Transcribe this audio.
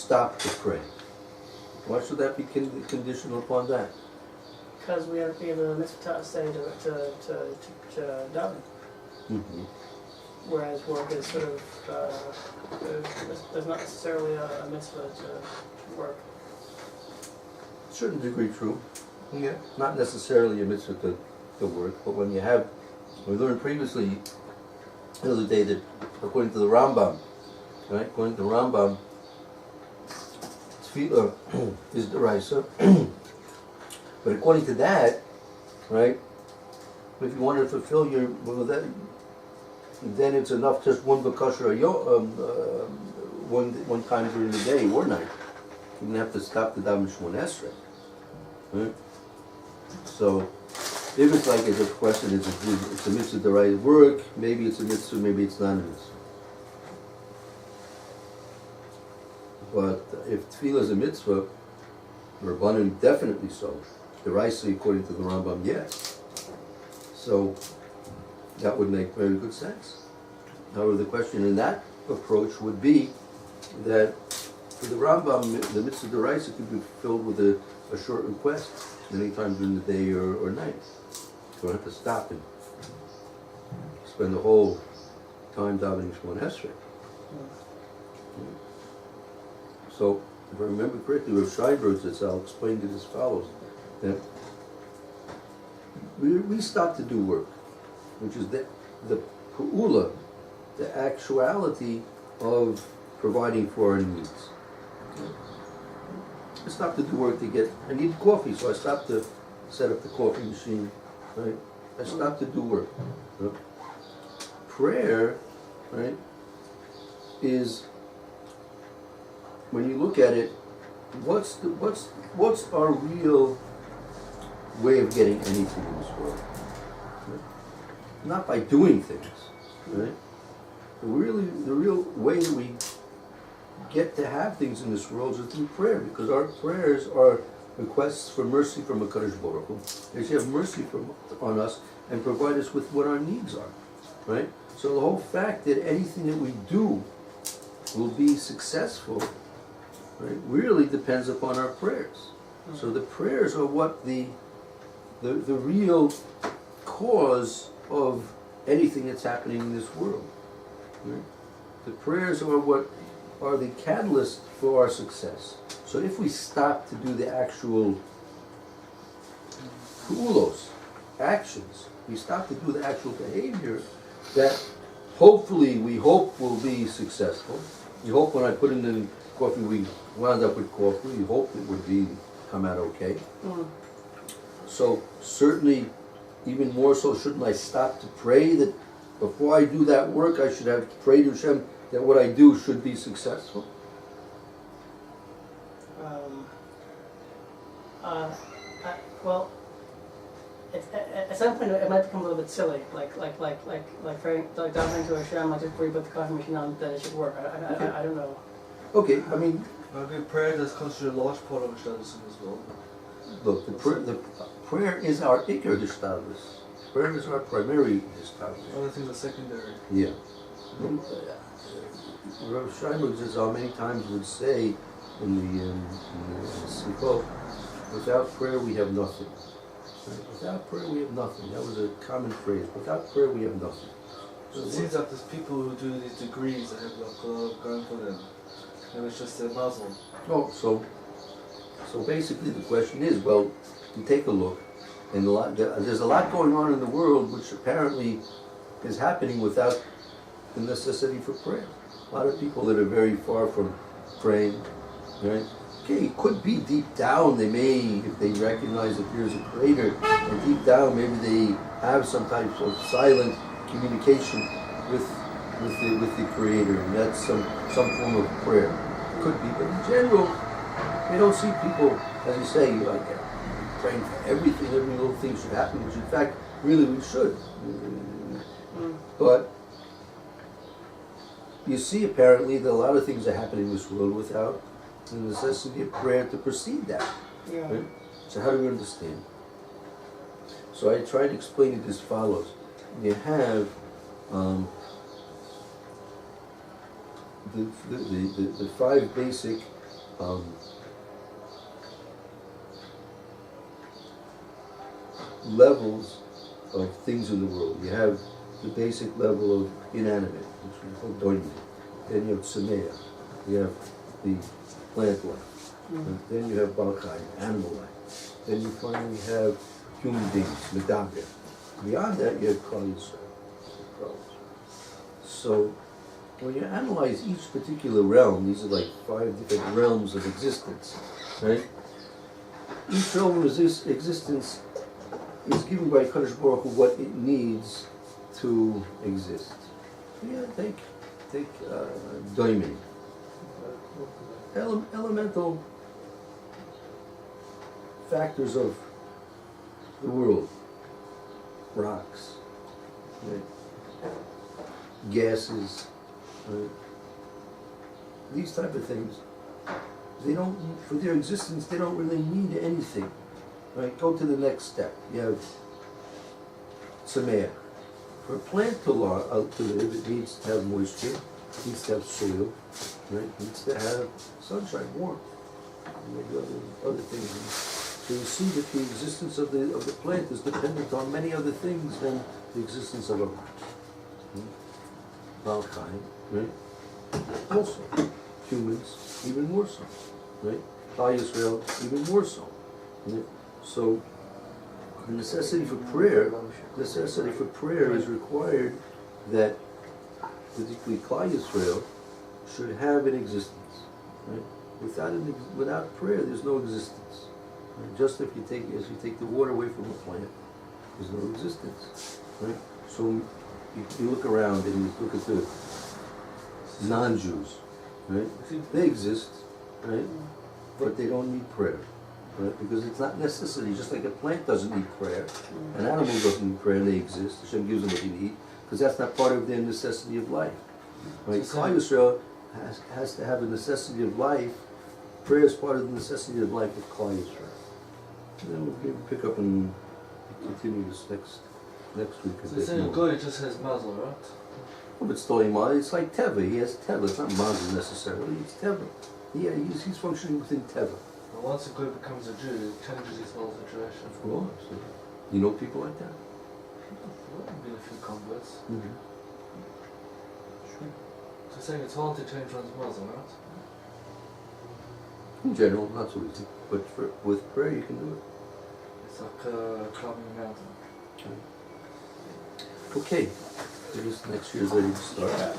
stop to pray. Why should that be conditional upon that? Because we have a mitzvah say to daven. Mm-hmm. Whereas work is sort of, there's not necessarily a mitzvah to work. Certain degree true. Yeah. Not necessarily a mitzvah to work, but when you have, we learned previously the other day that according to the Rambam, right? According to the Rambam, tefillah is deraisa, but according to that, right? If you want to fulfill your that, then it's enough just one bakasha one time during the day or night. You don't have to stop the daven Shmona Esrei. Right? So, if it's like it's a question, it's a mitzvah the right work, maybe it's a mitzvah, maybe it's not a mitzvah. But if tefillah is a mitzvah, Rabbanim definitely so. The Raisa, according to the Rambam, yes. So, that would make very good sense. However, the question in that approach would be that for the Rambam, the mitzvah deraisa could be filled with a short request any time during the day or night. You don't have to stop and spend the whole time davening Shmona Esrei. So, if I remember correctly, Rav Shlomo Furst, I'll explain it as follows: that we stop to do work, which is the pu'ula, the actuality of providing for our needs. I stopped to do work I need coffee, so I stopped to set up the coffee machine, right? I stopped to do work. Right? Prayer, right, is, when you look at it, what's our real way of getting anything in this world? Right? Not by doing things, right? The real way that we get to have things in this world is through prayer, because our prayers are requests for mercy from HaKadosh Baruch Hu. They should have mercy on us and provide us with what our needs are, right? So the whole fact that anything that we do will be successful, right, really depends upon our prayers. So the prayers are what the real cause of anything that's happening in this world. Right? The prayers are what are the catalyst for our success. So if we stop to do the actual pu'ulos, actions, we stop to do the actual behavior that hopefully we hope will be successful. We hope when I put in the coffee we wound up with coffee. We hope it would come out okay. So certainly, even more so, shouldn't I stop to pray that before I do that work, I should have prayed to Hashem that what I do should be successful? Well, at some point it might become a little bit silly, like davening to Hashem, like just before you put the coffee machine on, that it should work. I don't know. Okay, I mean, maybe prayer is considered a large part of Hishtadlus as well. Look, the prayer is our ikar Hishtadlus. Prayer is our primary Hishtadlus. Other things are secondary. Yeah. Rav Shlomo says how many times would say in the Sikhot, without prayer we have nothing. Right? Without prayer we have nothing. That was a common phrase. Without prayer we have nothing. So it seems like there's people who do these degrees that have a lot going for them. And it's just a muzzle. Oh, so basically the question is, well, you take a look, and there's a lot going on in the world which apparently is happening without the necessity for prayer. A lot of people that are very far from praying, right? Okay, it could be deep down, they may, if they recognize that there's a creator, and deep down maybe they have some type of silent communication with the creator, and that's some form of prayer. Could be, but in general, we don't see people, as you say, like praying for everything, every little thing should happen, which in fact, really we should. But you see apparently that a lot of things are happening in this world without the necessity of prayer to precede that. Yeah. Right? So how do we understand? So I try to explain it as follows. You have the five basic levels of things in the world. You have the basic level of inanimate, which we call doimim. Then you have tsamea. You have the plant life. And then you have balchai, animal life. Then you finally have human beings, medaber. Beyond that, you have Klal Yisrael. So, when you analyze each particular realm, these are like 5 different realms of existence, right? Each realm of existence is given by Kadosh Baruch Hu what it needs to exist. Yeah, take diamond. Elemental factors of the world. Rocks, right? Gases, right? These type of things, they don't, for their existence, they don't really need anything. Right? Go to the next step. You have Tsama. For a plant to live, it needs to have moisture, it needs to have soil, right? It needs to have sunshine, warmth, and maybe other things. So you see that the existence of the plant is dependent on many other things than the existence of a rock. Balchai, right? Also, humans, even more so, right? Klal Yisrael, even more so. Right? So, the necessity for prayer is required that, particularly Klal Yisrael, should have an existence. Right? Without prayer, there's no existence. Right? Just as you take the water away from a plant, there's no existence. Right? So you look around and you look at the non-Jews, right? They exist, right? But they don't need prayer. Right? Because it's not necessary, just like a plant doesn't need prayer, an animal doesn't need prayer, they exist, Hashem gives them what they need, because that's not part of their necessity of life. Right? Klal Yisrael has to have a necessity of life. Prayer is part of the necessity of life of Klal Yisrael. And then we'll pick up and continue this next week. So you're saying a guy just has mazel, right? Well, it's Toima, it's like Teva, he has Teva, it's not mazel necessarily, it's Teva. He's functioning within Teva. And once a guy becomes a Jew, it changes his whole situation. Of course. You know people like that? There have been a few converts. Mm-hmm. So you're saying it's hard to change one's mazel, right? In general, not so easy. But with prayer, you can do it. It's like climbing a mountain. Okay. So this next year's ready to start.